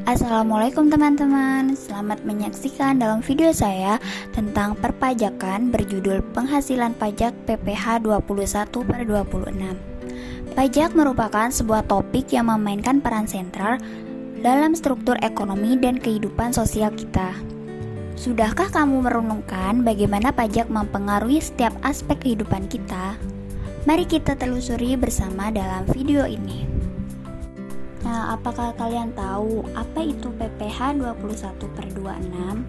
Assalamualaikum teman-teman, selamat menyaksikan dalam video saya tentang perpajakan berjudul Penghasilan Pajak PPh 21/26. Pajak merupakan sebuah topik yang memainkan peran sentral dalam struktur ekonomi dan kehidupan sosial kita. Sudahkah kamu merenungkan bagaimana pajak mempengaruhi setiap aspek kehidupan kita? Mari kita telusuri bersama dalam video ini. Nah, apakah kalian tahu apa itu PPh 21/26?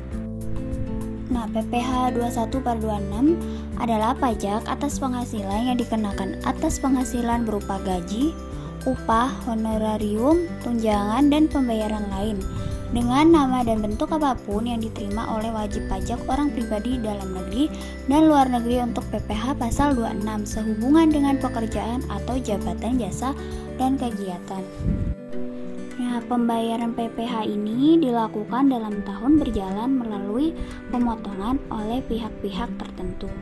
Nah, PPh 21/26 adalah pajak atas penghasilan yang dikenakan atas penghasilan berupa gaji, upah, honorarium, tunjangan, dan pembayaran lain dengan nama dan bentuk apapun yang diterima oleh wajib pajak orang pribadi dalam negeri dan luar negeri untuk PPh pasal 26 sehubungan dengan pekerjaan atau jabatan jasa dan kegiatan. Nah, pembayaran PPh ini dilakukan dalam tahun berjalan melalui pemotongan oleh pihak-pihak tertentu.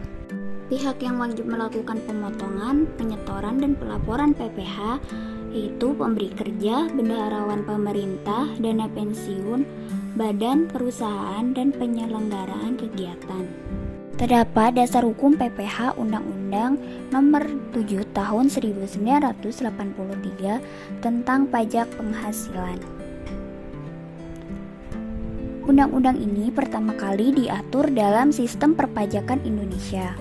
Pihak yang wajib melakukan pemotongan, penyetoran, dan pelaporan PPh yaitu pemberi kerja, bendaharawan pemerintah, dana pensiun, badan perusahaan, dan penyelenggaraan kegiatan. Terdapat dasar hukum PPh Undang-Undang Nomor 7 Tahun 1983 tentang pajak penghasilan. Undang-undang ini pertama kali diatur dalam sistem perpajakan Indonesia.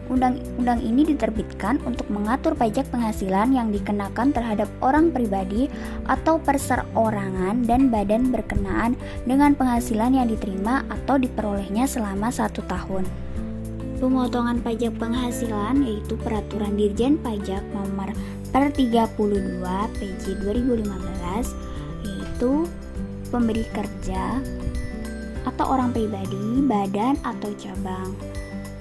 Undang-undang ini diterbitkan untuk mengatur pajak penghasilan yang dikenakan terhadap orang pribadi atau perseorangan dan badan berkenaan dengan penghasilan yang diterima atau diperolehnya selama 1 tahun. Pemotongan pajak penghasilan yaitu Peraturan Dirjen Pajak Nomor per 32 PJ 2015 yaitu pemberi kerja atau orang pribadi, badan atau cabang.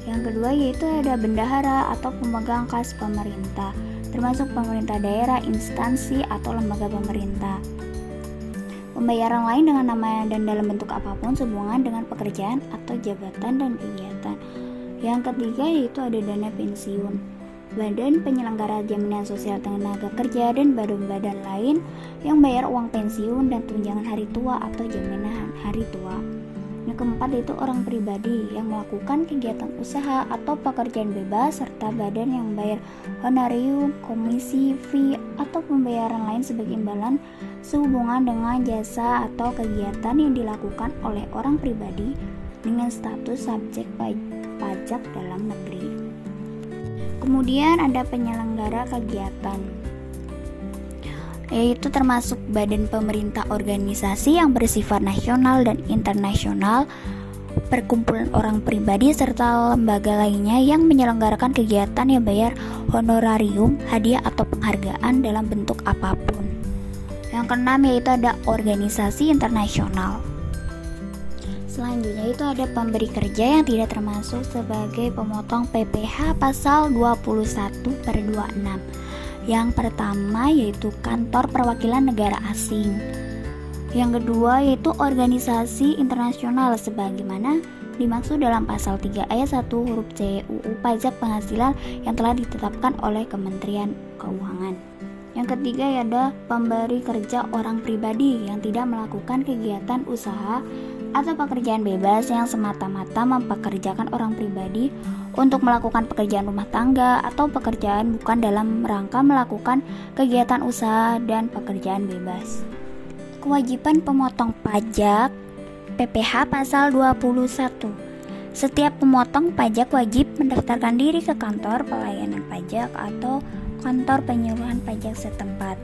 Yang kedua yaitu ada bendahara atau pemegang kas pemerintah, termasuk pemerintah daerah, instansi atau lembaga pemerintah. Pembayaran lain dengan nama dan dalam bentuk apapun sehubungan dengan pekerjaan atau jabatan dan kegiatan. Yang ketiga yaitu ada dana pensiun, badan penyelenggara jaminan sosial tenaga kerja dan badan-badan lain yang bayar uang pensiun dan tunjangan hari tua atau jaminan hari tua. Yang keempat yaitu orang pribadi yang melakukan kegiatan usaha atau pekerjaan bebas serta badan yang membayar honorarium, komisi, fee, atau pembayaran lain sebagai imbalan sehubungan dengan jasa atau kegiatan yang dilakukan oleh orang pribadi dengan status subjek pajak dalam negeri. Kemudian ada penyelenggara kegiatan, yaitu termasuk badan pemerintah organisasi yang bersifat nasional dan internasional, perkumpulan orang pribadi serta lembaga lainnya yang menyelenggarakan kegiatan yang bayar honorarium, hadiah atau penghargaan dalam bentuk apapun. Yang keenam yaitu ada organisasi internasional. Selanjutnya itu ada pemberi kerja yang tidak termasuk sebagai pemotong PPh pasal 21/26. Yang pertama yaitu kantor perwakilan negara asing. Yang kedua yaitu organisasi internasional sebagaimana dimaksud dalam pasal 3 ayat 1 huruf C UU Pajak Penghasilan yang telah ditetapkan oleh Kementerian Keuangan. Yang ketiga ada pemberi kerja orang pribadi yang tidak melakukan kegiatan usaha atau pekerjaan bebas yang semata-mata mempekerjakan orang pribadi untuk melakukan pekerjaan rumah tangga atau pekerjaan bukan dalam rangka melakukan kegiatan usaha dan pekerjaan bebas. Kewajiban pemotong pajak PPh pasal 21. Setiap pemotong pajak wajib mendaftarkan diri ke kantor pelayanan pajak atau kantor penyuluhan pajak setempat.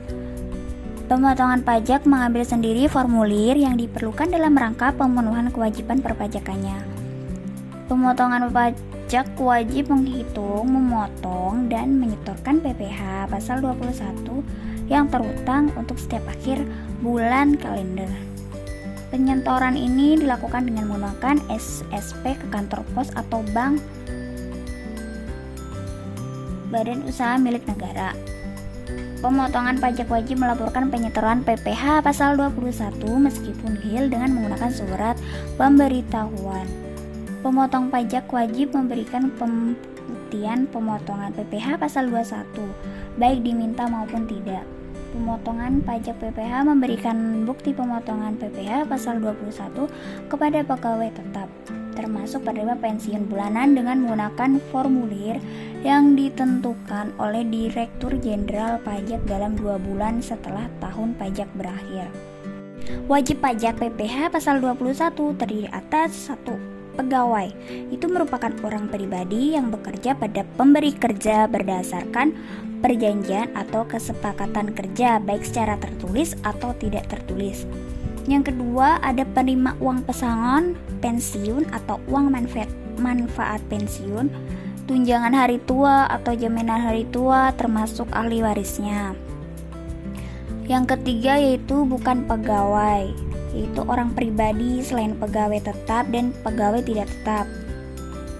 Pemotongan pajak mengambil sendiri formulir yang diperlukan dalam rangka pemenuhan kewajiban perpajakannya. Pemotongan pajak wajib menghitung, memotong, dan menyetorkan PPh pasal 21 yang terutang untuk setiap akhir bulan kalender. Penyetoran ini dilakukan dengan menggunakan SSP ke kantor pos atau bank badan usaha milik negara. Pemotongan pajak wajib melaporkan penyetoran PPh pasal 21 meskipun nihil dengan menggunakan surat pemberitahuan. Pemotong pajak wajib memberikan pembuktian pemotongan PPh pasal 21, baik diminta maupun tidak. Pemotongan pajak PPh memberikan bukti pemotongan PPh pasal 21 kepada pegawai tetap, termasuk penerima pensiun bulanan dengan menggunakan formulir yang ditentukan oleh Direktur Jenderal Pajak dalam 2 bulan setelah tahun pajak berakhir. Wajib pajak PPh pasal 21 terdiri atas 1. Pegawai itu merupakan orang pribadi yang bekerja pada pemberi kerja berdasarkan perjanjian atau kesepakatan kerja baik secara tertulis atau tidak tertulis. Yang kedua, ada penerima uang pesangon pensiun atau uang manfaat pensiun, tunjangan hari tua atau jaminan hari tua termasuk ahli warisnya. Yang ketiga yaitu bukan pegawai, yaitu orang pribadi selain pegawai tetap dan pegawai tidak tetap.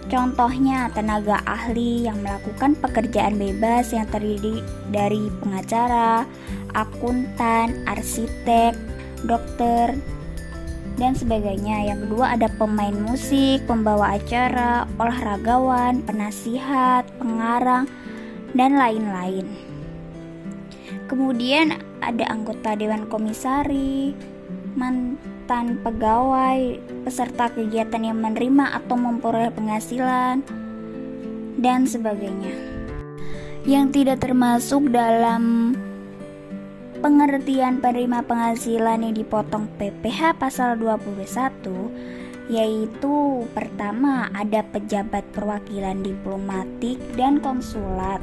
Contohnya tenaga ahli yang melakukan pekerjaan bebas yang terdiri dari pengacara, akuntan, arsitek, dokter, dan sebagainya. Yang kedua ada pemain musik, pembawa acara, olahragawan, penasihat, pengarang, dan lain-lain. Kemudian ada anggota Dewan Komisari, mantan pegawai, peserta kegiatan yang menerima atau memperoleh penghasilan, dan sebagainya. Yang tidak termasuk dalam pengertian penerima penghasilan yang dipotong PPh pasal 21 yaitu pertama ada pejabat perwakilan diplomatik dan konsulat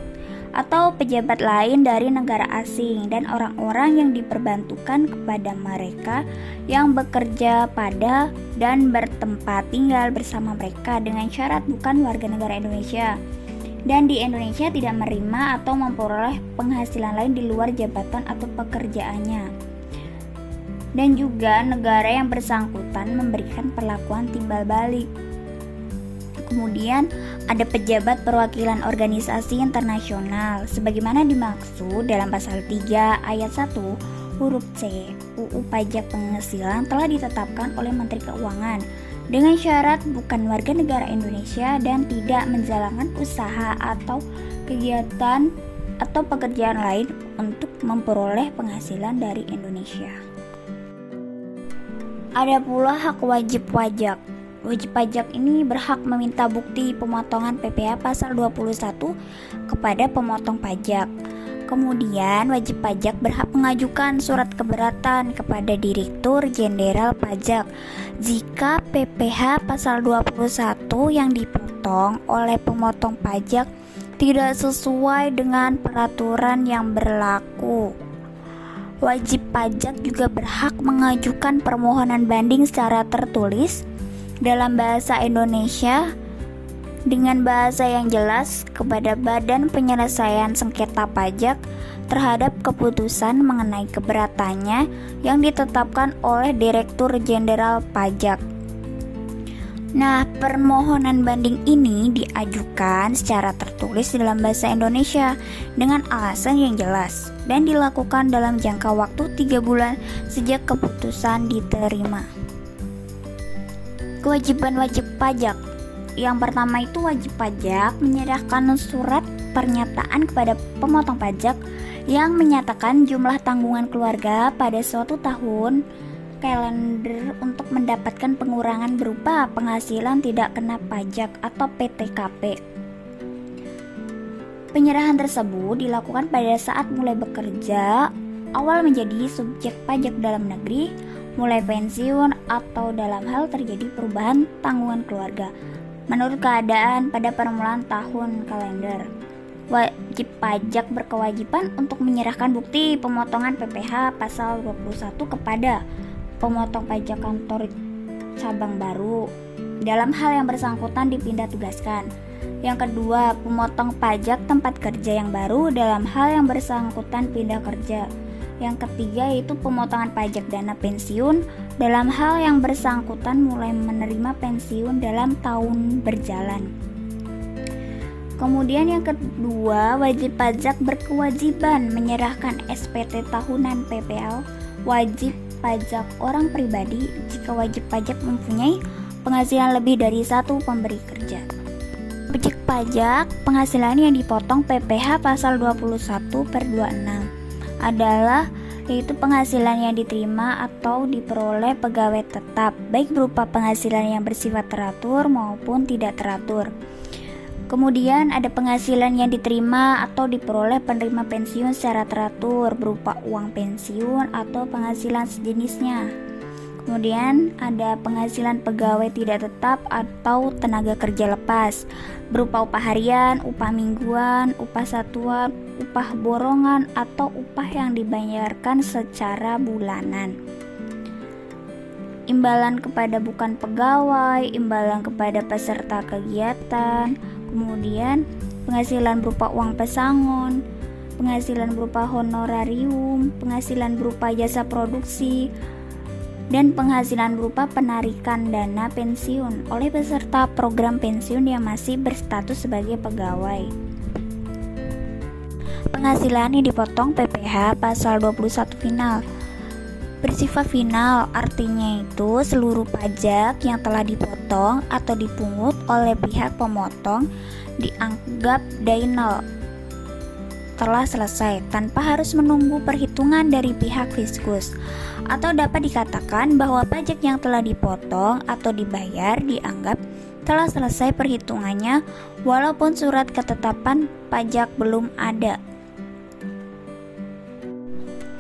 atau pejabat lain dari negara asing dan orang-orang yang diperbantukan kepada mereka yang bekerja pada dan bertempat tinggal bersama mereka dengan syarat bukan warga negara Indonesia dan di Indonesia tidak menerima atau memperoleh penghasilan lain di luar jabatan atau pekerjaannya, dan juga negara yang bersangkutan memberikan perlakuan timbal balik. Kemudian ada pejabat perwakilan organisasi internasional sebagaimana dimaksud dalam pasal 3 ayat 1 huruf C UU Pajak Penghasilan telah ditetapkan oleh Menteri Keuangan dengan syarat bukan warga negara Indonesia dan tidak menjalankan usaha atau kegiatan atau pekerjaan lain untuk memperoleh penghasilan dari Indonesia. Ada pula hak wajib pajak. Wajib pajak ini berhak meminta bukti pemotongan PPh pasal 21 kepada pemotong pajak. Kemudian wajib pajak berhak mengajukan surat keberatan kepada Direktur Jenderal Pajak jika PPh pasal 21 yang dipotong oleh pemotong pajak tidak sesuai dengan peraturan yang berlaku. Wajib pajak juga berhak mengajukan permohonan banding secara tertulis dalam bahasa Indonesia dengan bahasa yang jelas kepada Badan Penyelesaian Sengketa Pajak terhadap keputusan mengenai keberatannya yang ditetapkan oleh Direktur Jenderal Pajak. Nah, permohonan banding ini diajukan secara tertulis dalam bahasa Indonesia dengan alasan yang jelas dan dilakukan dalam jangka waktu 3 bulan sejak keputusan diterima. Kewajiban wajib pajak. Yang pertama itu wajib pajak menyerahkan surat pernyataan kepada pemotong pajak yang menyatakan jumlah tanggungan keluarga pada suatu tahun kalender untuk mendapatkan pengurangan berupa penghasilan tidak kena pajak atau PTKP. Penyerahan tersebut dilakukan pada saat mulai bekerja, awal menjadi subjek pajak dalam negeri, mulai pensiun, atau dalam hal terjadi perubahan tanggungan keluarga menurut keadaan pada permulaan tahun kalender. Wajib pajak berkewajiban untuk menyerahkan bukti pemotongan PPh pasal 21 kepada pemotong pajak kantor cabang baru dalam hal yang bersangkutan dipindah tugaskan. Yang kedua, pemotong pajak tempat kerja yang baru dalam hal yang bersangkutan pindah kerja. Yang ketiga yaitu pemotongan pajak dana pensiun dalam hal yang bersangkutan mulai menerima pensiun dalam tahun berjalan. Kemudian yang kedua, wajib pajak berkewajiban menyerahkan SPT tahunan PPL wajib pajak orang pribadi jika wajib pajak mempunyai penghasilan lebih dari satu pemberi kerja. Wajib pajak penghasilan yang dipotong PPh pasal 21/26. adalah yaitu penghasilan yang diterima atau diperoleh pegawai tetap, baik berupa penghasilan yang bersifat teratur maupun tidak teratur. Kemudian ada penghasilan yang diterima atau diperoleh penerima pensiun secara teratur berupa uang pensiun atau penghasilan sejenisnya. Kemudian ada penghasilan pegawai tidak tetap atau tenaga kerja lepas berupa upah harian, upah mingguan, upah satuan, upah borongan atau upah yang dibayarkan secara bulanan. Imbalan kepada bukan pegawai, imbalan kepada peserta kegiatan, kemudian penghasilan berupa uang pesangon, penghasilan berupa honorarium, penghasilan berupa jasa produksi, dan penghasilan berupa penarikan dana pensiun oleh peserta program pensiun yang masih berstatus sebagai pegawai. Penghasilan yang dipotong PPh pasal 21 final. Bersifat final artinya itu seluruh pajak yang telah dipotong atau dipungut oleh pihak pemotong dianggap final telah selesai tanpa harus menunggu perhitungan dari pihak fiskus, atau dapat dikatakan bahwa pajak yang telah dipotong atau dibayar dianggap telah selesai perhitungannya walaupun surat ketetapan pajak belum ada.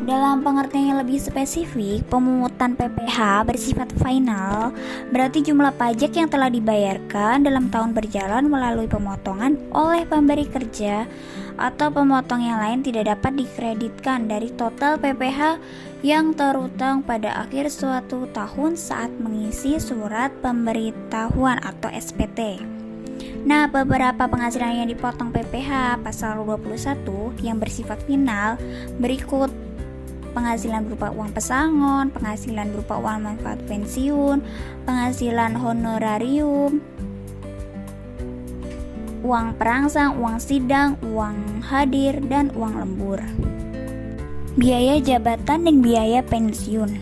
Dalam pengertian yang lebih spesifik, pemungutan PPh bersifat final berarti jumlah pajak yang telah dibayarkan dalam tahun berjalan melalui pemotongan oleh pemberi kerja atau pemotong yang lain tidak dapat dikreditkan dari total PPh yang terutang pada akhir suatu tahun saat mengisi surat pemberitahuan atau SPT. Nah, beberapa penghasilan yang dipotong PPh pasal 21 yang bersifat final berikut: penghasilan berupa uang pesangon, penghasilan berupa uang manfaat pensiun, penghasilan honorarium, uang perangsang, uang sidang, uang hadir, dan uang lembur. Biaya jabatan dan biaya pensiun.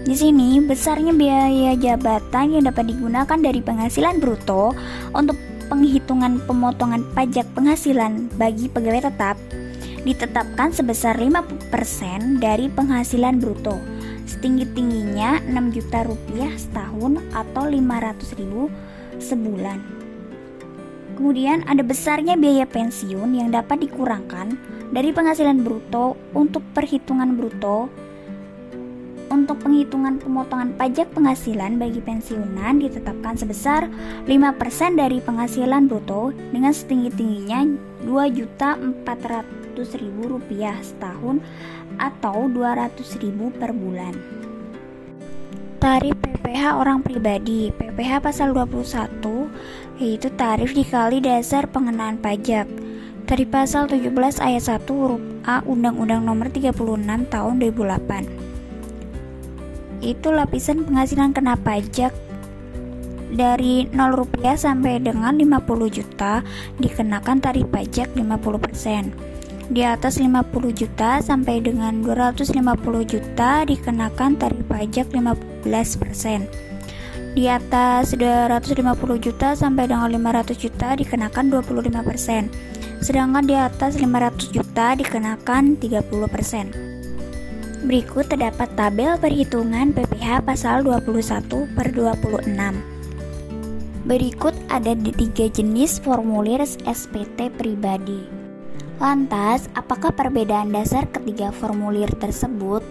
Di sini besarnya biaya jabatan yang dapat digunakan dari penghasilan bruto untuk penghitungan pemotongan pajak penghasilan bagi pegawai tetap ditetapkan sebesar 50% dari penghasilan bruto, setinggi-tingginya 6 juta rupiah setahun atau 500.000 sebulan. Kemudian ada besarnya biaya pensiun yang dapat dikurangkan dari penghasilan bruto untuk perhitungan bruto. Untuk penghitungan pemotongan pajak penghasilan bagi pensiunan ditetapkan sebesar 5% dari penghasilan bruto dengan setinggi-tingginya 2.400.000 rupiah setahun atau 200.000 per bulan. Tarif PPh orang pribadi. PPh pasal 21 yaitu tarif dikali dasar pengenaan pajak. Dari pasal 17 ayat 1 huruf A Undang-Undang Nomor 36 Tahun 2008. Itu lapisan penghasilan kena pajak dari 0 rupiah sampai dengan 50 juta dikenakan tarif pajak 50%. Di atas 50 juta sampai dengan 250 juta dikenakan tarif pajak 15%. Di atas 250 juta sampai dengan 500 juta dikenakan 25%. Sedangkan di atas 500 juta dikenakan 30%. Berikut terdapat tabel perhitungan PPh pasal 21/26. Berikut ada 3 jenis formulir SPT pribadi. Lantas, apakah perbedaan dasar ketiga formulir tersebut?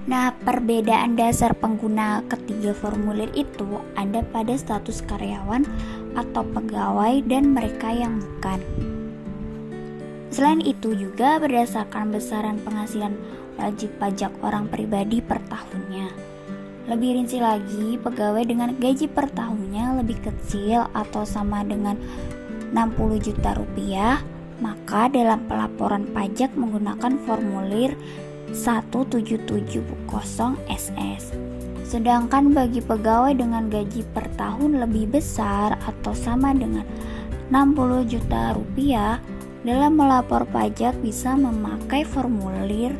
Nah, perbedaan dasar pengguna ketiga formulir itu ada pada status karyawan atau pegawai dan mereka yang bukan. Selain itu juga berdasarkan besaran penghasilan wajib pajak orang pribadi per tahunnya. Lebih rinci lagi, pegawai dengan gaji per tahunnya lebih kecil atau sama dengan 60 juta rupiah, maka dalam pelaporan pajak menggunakan formulir 1770SS. Sedangkan bagi pegawai dengan gaji per tahun lebih besar atau sama dengan 60 juta rupiah, dalam melapor pajak bisa memakai formulir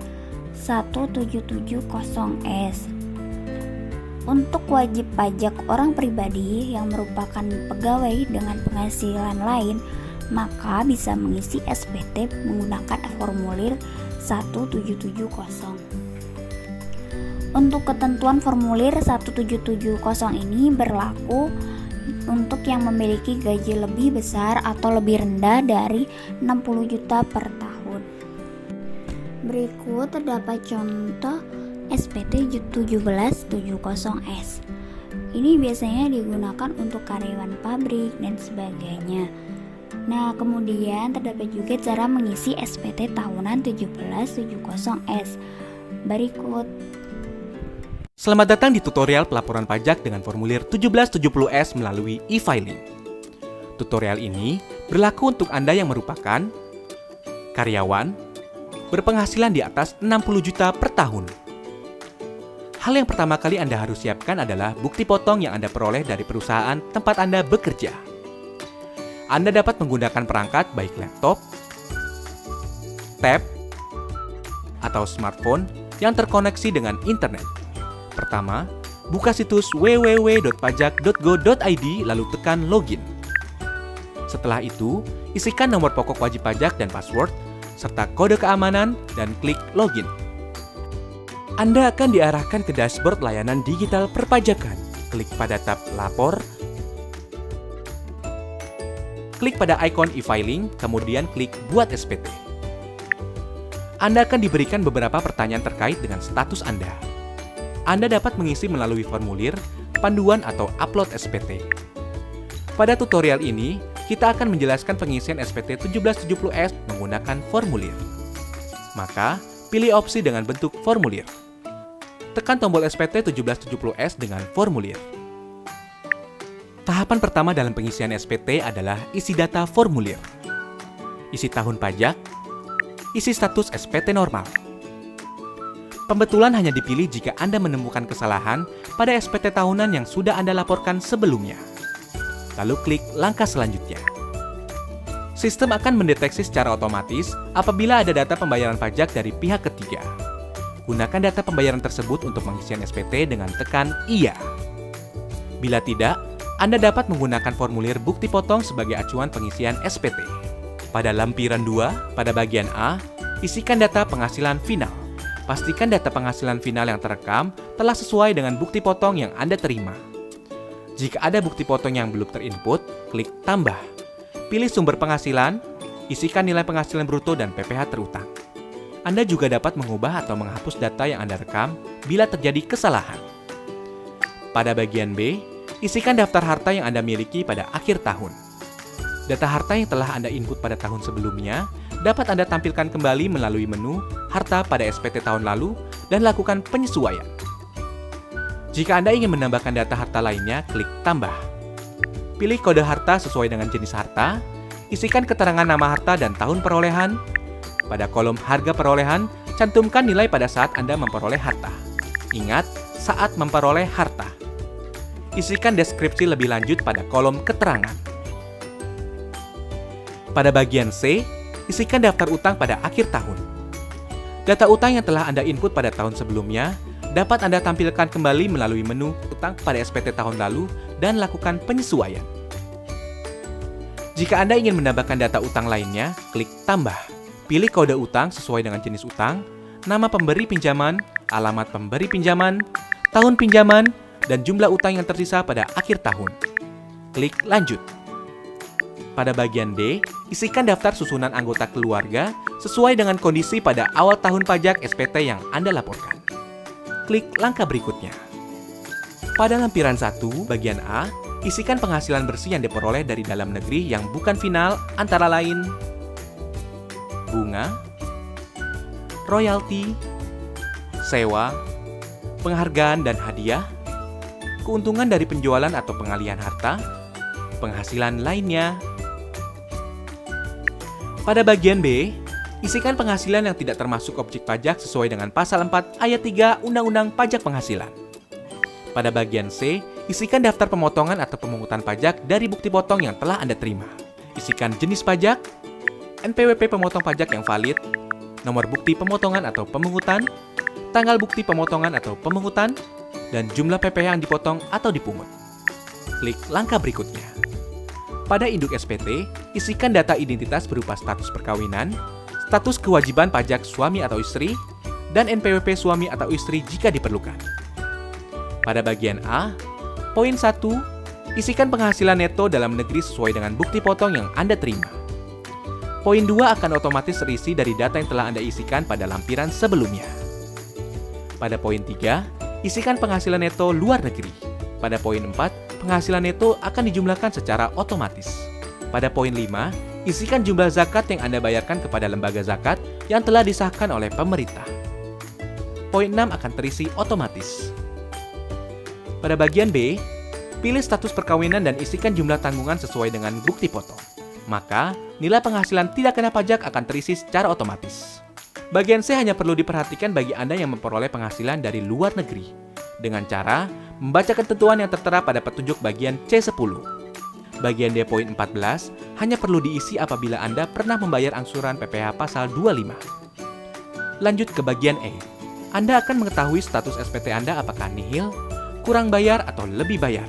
1770S. Untuk wajib pajak orang pribadi yang merupakan pegawai dengan penghasilan lain, maka bisa mengisi SPT menggunakan formulir 1770. Untuk ketentuan formulir 1770 ini berlaku untuk yang memiliki gaji lebih besar atau lebih rendah dari 60 juta per tahun. Berikut terdapat contoh SPT 1770S. Ini biasanya digunakan untuk karyawan pabrik dan sebagainya. Nah, kemudian terdapat juga cara mengisi SPT tahunan 1770S. Berikut. Selamat datang di tutorial pelaporan pajak dengan formulir 1770S melalui e-filing. Tutorial ini berlaku untuk Anda yang merupakan karyawan berpenghasilan di atas 60 juta per tahun. Hal yang pertama kali Anda harus siapkan adalah bukti potong yang Anda peroleh dari perusahaan tempat Anda bekerja. Anda dapat menggunakan perangkat baik laptop, tab, atau smartphone yang terkoneksi dengan internet. Pertama, buka situs www.pajak.go.id lalu tekan login. Setelah itu, isikan nomor pokok wajib pajak dan password, serta kode keamanan dan klik login. Anda akan diarahkan ke dashboard layanan digital perpajakan. Klik pada tab Lapor, klik pada ikon e-filing, kemudian klik Buat SPT. Anda akan diberikan beberapa pertanyaan terkait dengan status Anda. Anda dapat mengisi melalui formulir, panduan, atau upload SPT. Pada tutorial ini, kita akan menjelaskan pengisian SPT 1770S menggunakan formulir. Maka, pilih opsi dengan bentuk formulir. Tekan tombol SPT 1770S dengan formulir. Tahapan pertama dalam pengisian SPT adalah isi data formulir. Isi tahun pajak, isi status SPT normal. Pembetulan hanya dipilih jika Anda menemukan kesalahan pada SPT tahunan yang sudah Anda laporkan sebelumnya. Lalu klik langkah selanjutnya. Sistem akan mendeteksi secara otomatis apabila ada data pembayaran pajak dari pihak ketiga. Gunakan data pembayaran tersebut untuk pengisian SPT dengan tekan Iya. Bila tidak, Anda dapat menggunakan formulir bukti potong sebagai acuan pengisian SPT. Pada lampiran 2, pada bagian A, isikan data penghasilan final. Pastikan data penghasilan final yang terekam telah sesuai dengan bukti potong yang Anda terima. Jika ada bukti potong yang belum terinput, klik Tambah. Pilih sumber penghasilan, isikan nilai penghasilan bruto dan PPh terutang. Anda juga dapat mengubah atau menghapus data yang Anda rekam bila terjadi kesalahan. Pada bagian B, isikan daftar harta yang Anda miliki pada akhir tahun. Data harta yang telah Anda input pada tahun sebelumnya dapat Anda tampilkan kembali melalui menu Harta pada SPT tahun lalu dan lakukan penyesuaian. Jika Anda ingin menambahkan data harta lainnya, klik Tambah. Pilih kode harta sesuai dengan jenis harta, isikan keterangan nama harta dan tahun perolehan. Pada kolom harga perolehan, cantumkan nilai pada saat Anda memperoleh harta. Ingat, saat memperoleh harta. Isikan deskripsi lebih lanjut pada kolom keterangan. Pada bagian C, isikan daftar utang pada akhir tahun. Data utang yang telah Anda input pada tahun sebelumnya dapat Anda tampilkan kembali melalui menu utang pada SPT tahun lalu dan lakukan penyesuaian. Jika Anda ingin menambahkan data utang lainnya, klik Tambah. Pilih kode utang sesuai dengan jenis utang, nama pemberi pinjaman, alamat pemberi pinjaman, tahun pinjaman, dan jumlah utang yang tersisa pada akhir tahun. Klik Lanjut. Pada bagian D, isikan daftar susunan anggota keluarga sesuai dengan kondisi pada awal tahun pajak SPT yang Anda laporkan. Klik langkah berikutnya. Pada lampiran 1, bagian A, isikan penghasilan bersih yang diperoleh dari dalam negeri yang bukan final antara lain bunga, royalti, sewa, penghargaan dan hadiah, keuntungan dari penjualan atau pengalihan harta, penghasilan lainnya. Pada bagian B, isikan penghasilan yang tidak termasuk objek pajak sesuai dengan pasal 4 ayat 3 Undang-Undang Pajak Penghasilan. Pada bagian C, isikan daftar pemotongan atau pemungutan pajak dari bukti potong yang telah Anda terima. Isikan jenis pajak, NPWP pemotong pajak yang valid, nomor bukti pemotongan atau pemungutan, tanggal bukti pemotongan atau pemungutan, dan jumlah PPh yang dipotong atau dipungut. Klik langkah berikutnya. Pada induk SPT, isikan data identitas berupa status perkawinan, status kewajiban pajak suami atau istri, dan NPWP suami atau istri jika diperlukan. Pada bagian A, poin 1, isikan penghasilan neto dalam negeri sesuai dengan bukti potong yang Anda terima. Poin 2 akan otomatis terisi dari data yang telah Anda isikan pada lampiran sebelumnya. Pada poin 3, isikan penghasilan neto luar negeri. Pada poin 4, penghasilan neto akan dijumlahkan secara otomatis. Pada poin 5, isikan jumlah zakat yang Anda bayarkan kepada lembaga zakat yang telah disahkan oleh pemerintah. Poin 6 akan terisi otomatis. Pada bagian B, pilih status perkawinan dan isikan jumlah tanggungan sesuai dengan bukti potong. Maka, nilai penghasilan tidak kena pajak akan terisi secara otomatis. Bagian C hanya perlu diperhatikan bagi Anda yang memperoleh penghasilan dari luar negeri, dengan cara membaca ketentuan yang tertera pada petunjuk bagian C10. Bagian D poin 14 hanya perlu diisi apabila Anda pernah membayar angsuran PPh pasal 25. Lanjut ke bagian E. Anda akan mengetahui status SPT Anda apakah nihil, kurang bayar, atau lebih bayar.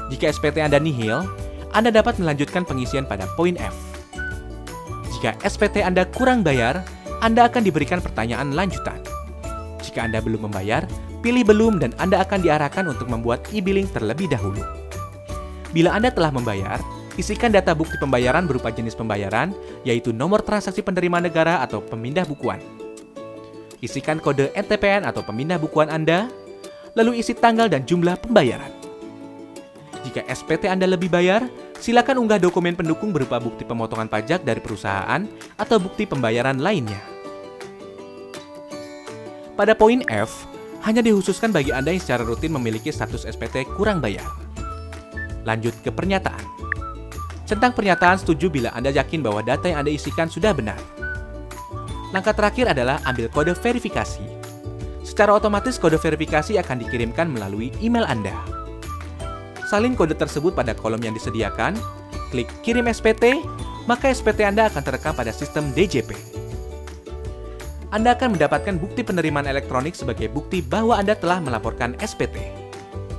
Jika SPT Anda nihil, Anda dapat melanjutkan pengisian pada poin F. Jika SPT Anda kurang bayar, Anda akan diberikan pertanyaan lanjutan. Jika Anda belum membayar, pilih belum dan Anda akan diarahkan untuk membuat e-billing terlebih dahulu. Bila Anda telah membayar, isikan data bukti pembayaran berupa jenis pembayaran, yaitu nomor transaksi penerima negara atau pemindah bukuan. Isikan kode NTPN atau pemindah bukuan Anda, lalu isi tanggal dan jumlah pembayaran. Jika SPT Anda lebih bayar, silakan unggah dokumen pendukung berupa bukti pemotongan pajak dari perusahaan atau bukti pembayaran lainnya. Pada poin F, hanya dikhususkan bagi Anda yang secara rutin memiliki status SPT kurang bayar. Lanjut ke pernyataan. Centang pernyataan setuju bila Anda yakin bahwa data yang Anda isikan sudah benar. Langkah terakhir adalah ambil kode verifikasi. Secara otomatis kode verifikasi akan dikirimkan melalui email Anda. Salin kode tersebut pada kolom yang disediakan, klik kirim SPT, maka SPT Anda akan terekam pada sistem DJP. Anda akan mendapatkan bukti penerimaan elektronik sebagai bukti bahwa Anda telah melaporkan SPT.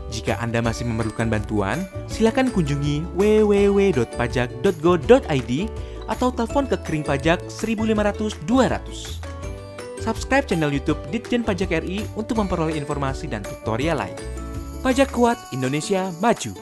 Jika Anda masih memerlukan bantuan, silakan kunjungi www.pajak.go.id atau telepon ke Kering Pajak 1500-200. Subscribe channel YouTube Ditjen Pajak RI untuk memperoleh informasi dan tutorial lain. Pajak kuat, Indonesia maju.